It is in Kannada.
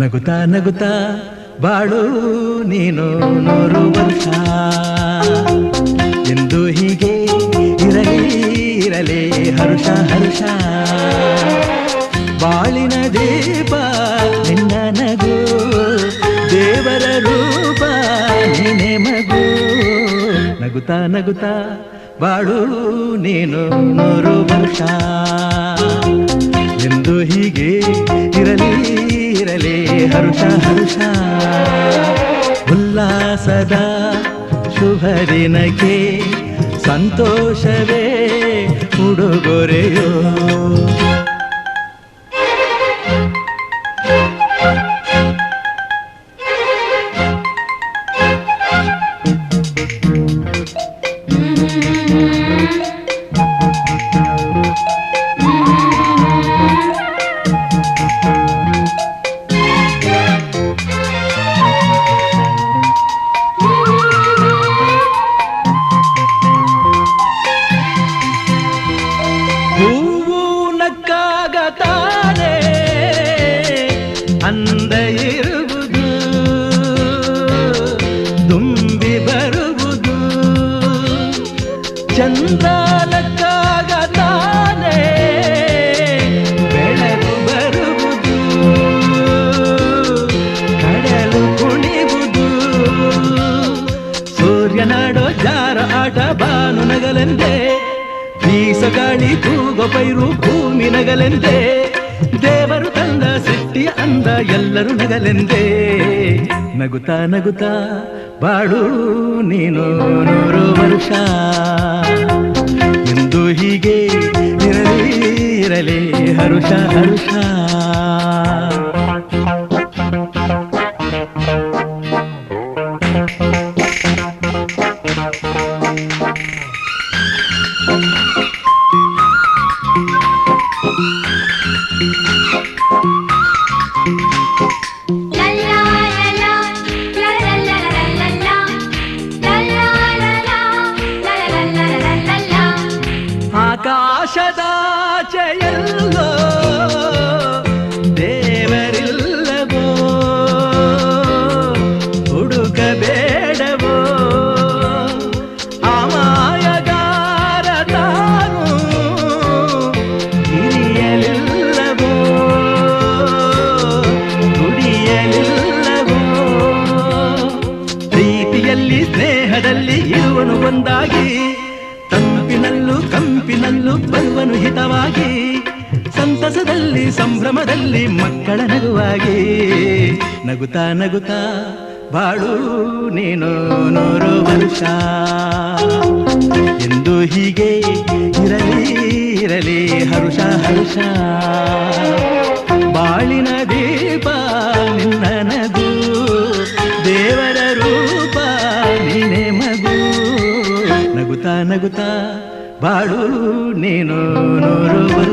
ನಗುತ್ತಾ ನಗುತ್ತಾ ಬಾಳು ನೀನು 100 ವರ್ಷ ಎಂದು ಹೀಗೆ ಇರಲಿ ಇರಲಿ ಹರುಷ ಹರುಷ ಬಾಳಿನ ದೀಪ ನಿನ್ನ ನಗು ದೇವರ ರೂಪ ನೀನೆ ಮಗು ನಗುತ್ತಾ ನಗುತ್ತಾ ಬಾಳು ನೀನು 100 ವರ್ಷ ಎಂದು ಹೀಗೆ ಇರಲಿ ಇರಲಿ ಹರುಷ ಹರುಷ ಉಲ್ಲಾಸದ ಶುಭ ದಿನಕ್ಕೆ ಸಂತೋಷವೇ ಉಡುಗೊರೆಯೋ ಅಂದ ಇರುವುದು ತುಂಬಿ ಬರುವುದು ಚಂದ್ರಲಕ್ಕಾಗ ತಾನೇ ಬೆಳಕು ಬರುವುದು ಕಡಲು ಕುಣಿವುದು ಸೂರ್ಯನಾಡೋ ಜಾರ ಆಟ ಬಾನು ನಗಲೆಂದೇ ಬೀಸಗಾಳಿ ತೂಗೋ ಪೈರು ಭೂಮಿ ನಗಲೆಂದೇ ದೇವರು ತಂದ ಸೃಷ್ಟಿಯ ಅಂದ ಎಲ್ಲರೂ ನಗಲೆಂದೇ ನಗುತ್ತಾ ನಗುತ್ತಾ ಬಾಳು ನೀನು 100 ವರ್ಷ ಎಂದು ಹೀಗೆ ಇರಲಿ ಇರಲಿ ಹರುಷ ಹರುಷ ಆಕಾಶದಾಚೆಯಲ್ಲೋ ದೇವರಿಲ್ಲವೋ ಹುಡುಕಬೇಡವೋ ಅಮಾಯಗಾರ ತಾನು ಹಿರಿಯಲಿಲ್ಲವೋ ದುಡಿಯಲಿಲ್ಲವೋ ಪ್ರೀತಿಯಲ್ಲಿ ಸ್ನೇಹದಲ್ಲಿ ಇರುವನು ಒಂದಾಗಿ ತಂಪಿನಲ್ಲೂ ಕಂಪಿನಲ್ಲೂ ಬರುವನು ಹಿತವಾಗಿ ಸಂತಸದಲ್ಲಿ ಸಂಭ್ರಮದಲ್ಲಿ ಮಕ್ಕಳ ನಗುವಾಗಿ ನಗುತ್ತಾ ನಗುತ್ತಾ ಬಾಳು ನೀನು 100 ವರ್ಷ ಎಂದು ಹೀಗೆ ಇರಲಿ ಇರಲಿ ಹರುಷ ಹರುಷ ಬಾಳಿನ ದೀಪ ನಿನ್ನ ನಗು ದೇವರ ರೂಪ ನೀನೆ ಮಗು ನಗುತ್ತಾ ನಗುತ್ತಾ ಬಾಳು ನೀನು 100 ವರ್ಷ